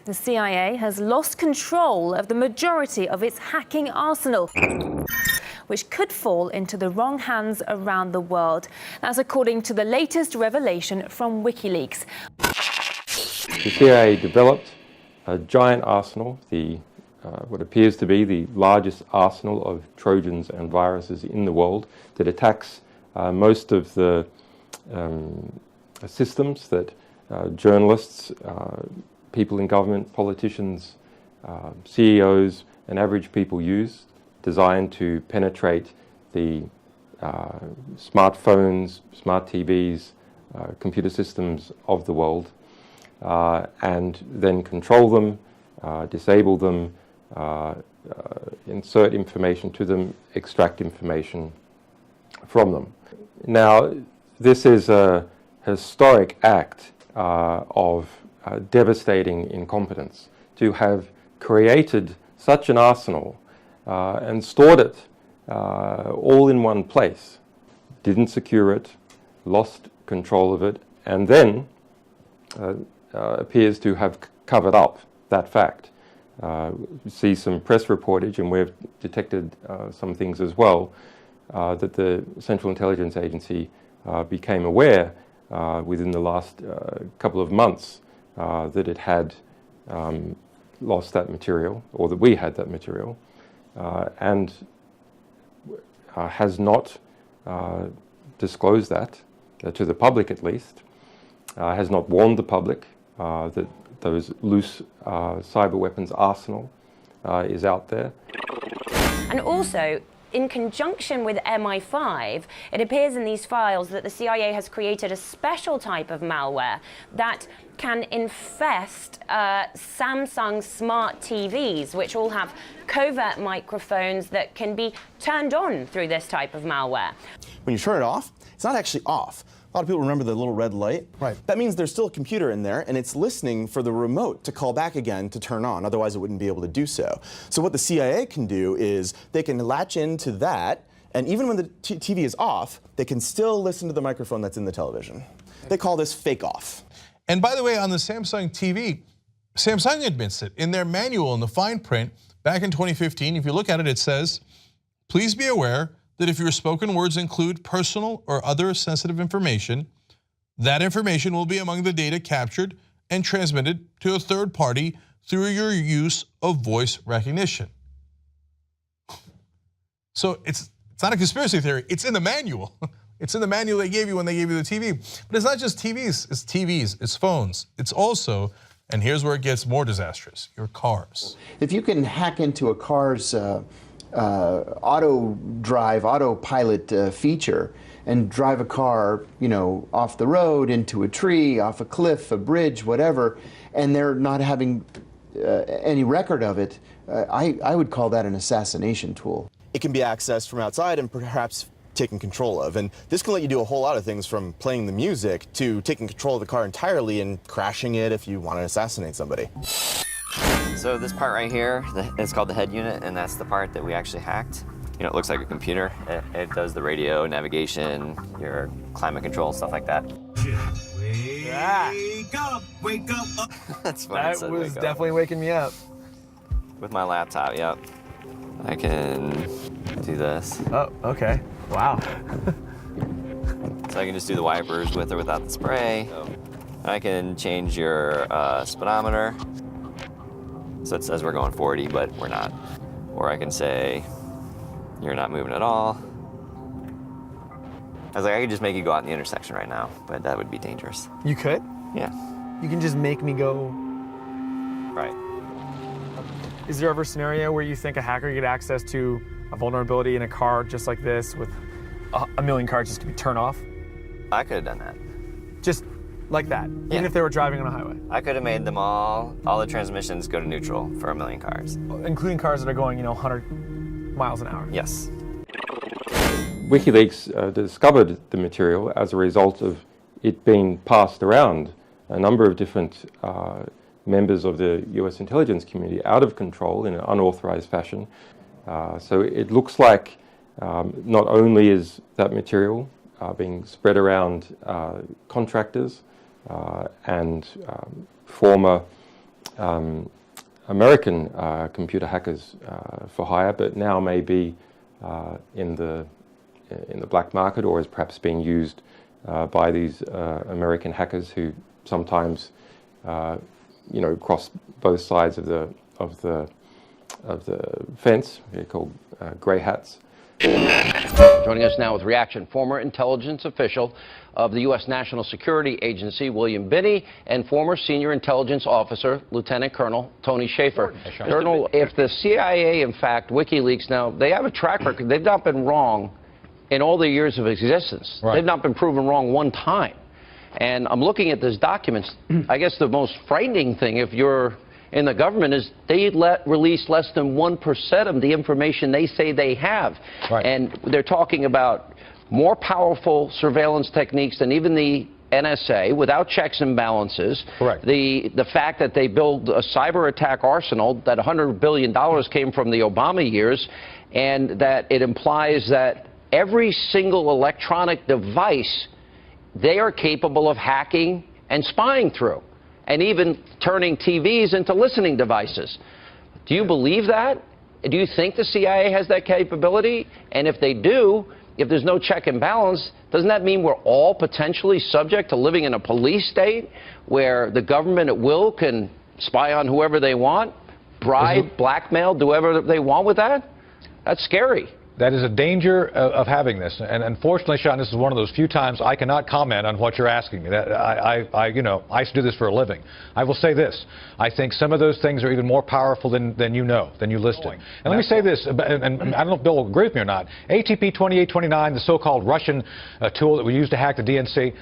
The CIA has lost control of the majority of its hacking arsenal, which could fall into the wrong hands around the world. That's according to the latest revelation from Wikileaks. The CIA developed a giant arsenal, what appears to be the largest arsenal of Trojans and viruses in the world that attacks most of the systems that journalists, people in government, politicians, CEOs and average people use, designed to penetrate the smartphones, smart TVs, computer systems of the world, and then control them, disable them, insert information to them, extract information from them. Now, this is a historic act of devastating incompetence to have created such an arsenal and stored it all in one place, didn't secure it, lost control of it, and then appears to have covered up that fact. We see some press reportage, and we've detected some things as well, that the Central Intelligence Agency became aware within the last couple of months that it had lost that material, or that we had that material, and has not disclosed that to the public, at least, has not warned the public that those loose cyber weapons arsenal is out there. And also, in conjunction with MI5, it appears in these files that the CIA has created a special type of malware that can infest Samsung smart TVs, which all have covert microphones that can be turned on through this type of malware. When you turn it off, it's not actually off. A lot of people remember the little red light. Right. That means there's still a computer in there, and it's listening for the remote to call back again to turn on. Otherwise, it wouldn't be able to do so. So what the CIA can do is they can latch into that, and even when the TV is off, they can still listen to the microphone that's in the television. They call this fake off. And by the way, on the Samsung TV, Samsung admits it. In their manual, in the fine print, back in 2015, if you look at it, it says, please be aware that if your spoken words include personal or other sensitive information, that information will be among the data captured and transmitted to a third party through your use of voice recognition. So it's not a conspiracy theory, it's in the manual. It's in the manual they gave you when they gave you the TV. But it's not just TVs, it's phones. It's also, and here's where it gets more disastrous, your cars. If you can hack into a car's autopilot feature and drive a car, off the road, into a tree, off a cliff, a bridge, whatever, and they're not having any record of it, I would call that an assassination tool. It can be accessed from outside and perhaps taken control of. And this can let you do a whole lot of things, from playing the music to taking control of the car entirely and crashing it if you want to assassinate somebody. So this part right here, it's called the head unit, and that's the part that we actually hacked. It looks like a computer. It does the radio, navigation, your climate control, stuff like that. Wake up. That's funny. That was definitely waking me up. With my laptop, yep. I can do this. Oh, okay. Wow. So I can just do the wipers with or without the spray. I can change your speedometer. So it says we're going 40, but we're not. Or I can say, you're not moving at all. I was like, I could just make you go out in the intersection right now, but that would be dangerous. You could? Yeah. You can just make me go. Right. Is there ever a scenario where you think a hacker could get access to a vulnerability in a car just like this, with a million cars just to be turned off? I could have done that. Just like that, Yeah. even if they were driving on a highway? I could have made them all the transmissions go to neutral for a million cars. Including cars that are going, 100 miles an hour? Yes. WikiLeaks discovered the material as a result of it being passed around a number of different members of the US intelligence community out of control in an unauthorized fashion. So it looks like not only is that material being spread around contractors and former American computer hackers for hire, but now may be in the black market, or is perhaps being used by these American hackers who sometimes, cross both sides of the fence. They're called grey hats. Joining us now with reaction, former intelligence official of the U.S. National Security Agency, William Binney, and former senior intelligence officer, Lieutenant Colonel Tony Shaffer. Colonel, if the CIA, in fact, WikiLeaks, now, they have a track record. They've not been wrong in all their years of existence. Right. They've not been proven wrong one time. And I'm looking at these documents. I guess the most frightening thing, if you're in the government, is they release less than 1% of the information they say they have. Right. And they're talking about more powerful surveillance techniques than even the NSA, without checks and balances. Correct. The fact that they build a cyber attack arsenal, that $100 billion came from the Obama years, and that it implies that every single electronic device they are capable of hacking and spying through, and even turning TVs into listening devices. Do you believe that? Do you think the CIA has that capability? And if they do, if there's no check and balance, doesn't that mean we're all potentially subject to living in a police state where the government at will can spy on whoever they want, bribe, blackmail, do whatever they want with that? That's scary. That is a danger of having this, and unfortunately, Sean, this is one of those few times I cannot comment on what you're asking me. I used to do this for a living. I will say this: I think some of those things are even more powerful than you listed. And let me say this, and I don't know if Bill will agree with me or not. ATP 2829, the so-called Russian tool that we used to hack the DNC.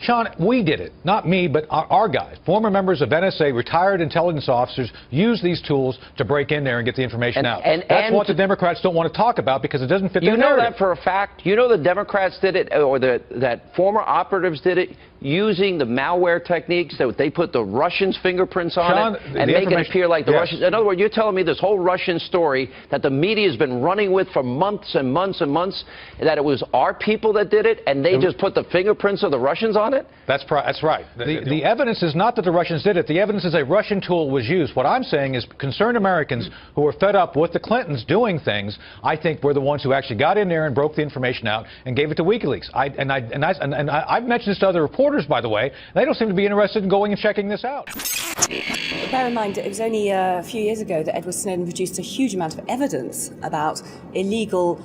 Sean, we did it. Not me, but our guys. Former members of NSA, retired intelligence officers, use these tools to break in there and get the information out. That's what the Democrats don't want to talk about because it doesn't fit their narrative. You know that for a fact? You know the Democrats did it, or that former operatives did it, using the malware techniques that they put the Russians' fingerprints on it and make it appear like the Russians. In other words, you're telling me this whole Russian story that the media has been running with for months and months and months, that it was our people that did it and they just put the fingerprints of the Russians on it? That's right. The evidence is not that the Russians did it. The evidence is a Russian tool was used. What I'm saying is concerned Americans who are fed up with the Clintons doing things, I think we're the ones who actually got in there and broke the information out and gave it to WikiLeaks. I've mentioned this to other reporters, by the way. They don't seem to be interested in going and checking this out. Bear in mind, it was only a few years ago that Edward Snowden produced a huge amount of evidence about illegal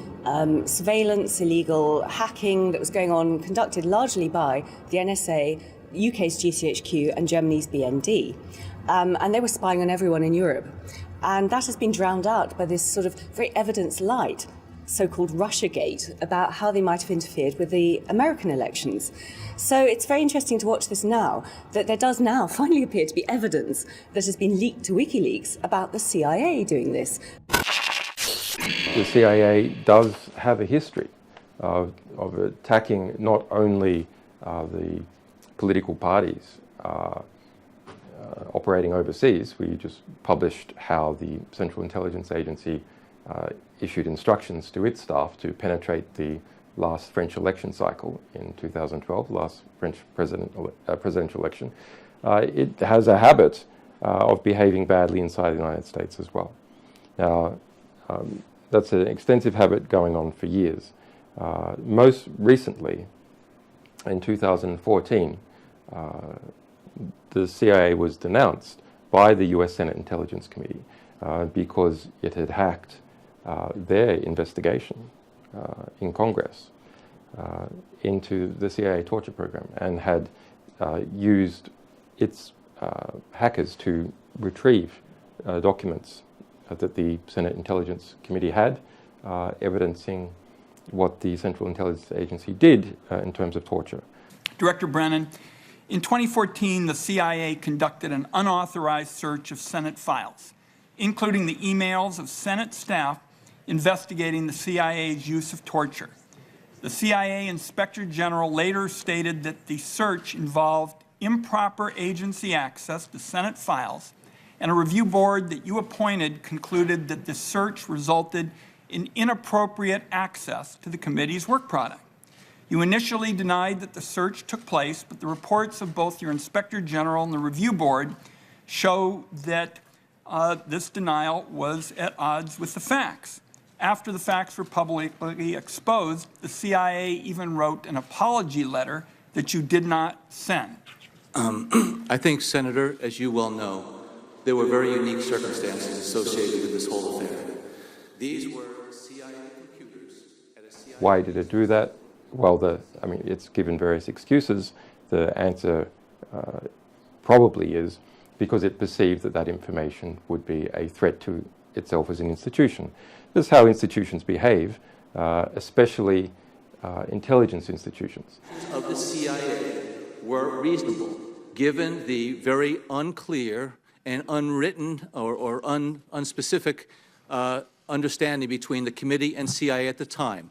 surveillance, illegal hacking that was going on, conducted largely by the NSA, UK's GCHQ and Germany's BND. And they were spying on everyone in Europe. And that has been drowned out by this sort of very evidence-light so-called Russiagate about how they might have interfered with the American elections. So it's very interesting to watch this now, that there does now finally appear to be evidence that has been leaked to WikiLeaks about the CIA doing this. The CIA does have a history of attacking not only the political parties operating overseas. We just published how the Central Intelligence Agency issued instructions to its staff to penetrate the last French election cycle in 2012, last French presidential election. It has a habit of behaving badly inside the United States as well. Now, that's an extensive habit going on for years. Most recently, in 2014, the CIA was denounced by the US Senate Intelligence Committee because it had hacked their investigation in Congress into the CIA torture program and had used its hackers to retrieve documents that the Senate Intelligence Committee had, evidencing what the Central Intelligence Agency did in terms of torture. Director Brennan, in 2014, the CIA conducted an unauthorized search of Senate files, including the emails of Senate staff investigating the CIA's use of torture. The CIA Inspector General later stated that the search involved improper agency access to Senate files, and a review board that you appointed concluded that the search resulted in inappropriate access to the committee's work product. You initially denied that the search took place, but the reports of both your Inspector General and the review board show that this denial was at odds with the facts. After the facts were publicly exposed, the CIA even wrote an apology letter that you did not send. I think, Senator, as you well know, there were very unique circumstances associated with this whole affair. These were CIA computers at a CIA... Why did it do that? Well, I mean, it's given various excuses. The answer probably is because it perceived that that information would be a threat to itself as an institution. This is how institutions behave, especially intelligence institutions. Of the CIA were reasonable, given the very unclear and unwritten or unspecific understanding between the committee and CIA at the time.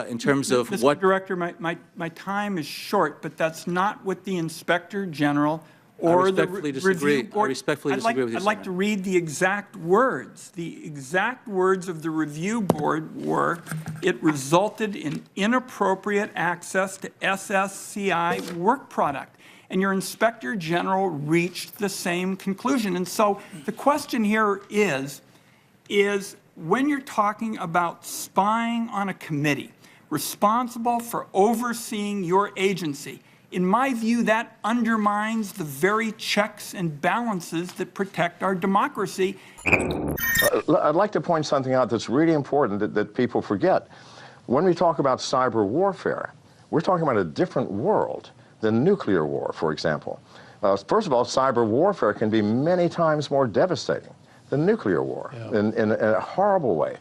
In terms of Mr. what... Director, my time is short, but that's not what the Inspector General or the review board... I respectfully disagree with you, I'd like to read the exact words. The exact words of the review board were, it resulted in inappropriate access to SSCI work product. And your Inspector General reached the same conclusion. And so the question here is when you're talking about spying on a committee responsible for overseeing your agency, in my view, that undermines the very checks and balances that protect our democracy. I'd like to point something out that's really important that people forget. When we talk about cyber warfare, we're talking about a different world than nuclear war, for example. First of all, cyber warfare can be many times more devastating than nuclear war in a horrible way.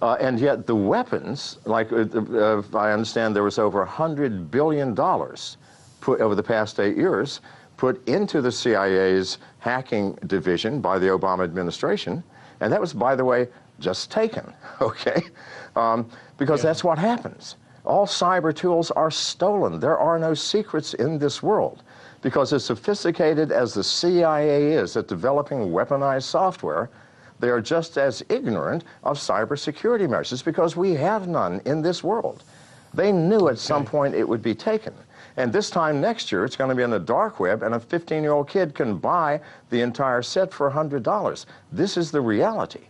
And yet the weapons, like I understand there was over $100 billion put over the past 8 years put into the CIA's hacking division by the Obama administration. And that was, by the way, just taken, okay? Because that's what happens. All cyber tools are stolen. There are no secrets in this world. Because as sophisticated as the CIA is at developing weaponized software, they are just as ignorant of cybersecurity measures because we have none in this world. They knew at some point it would be taken. And this time next year, it's going to be on the dark web, and a 15-year-old kid can buy the entire set for $100. This is the reality.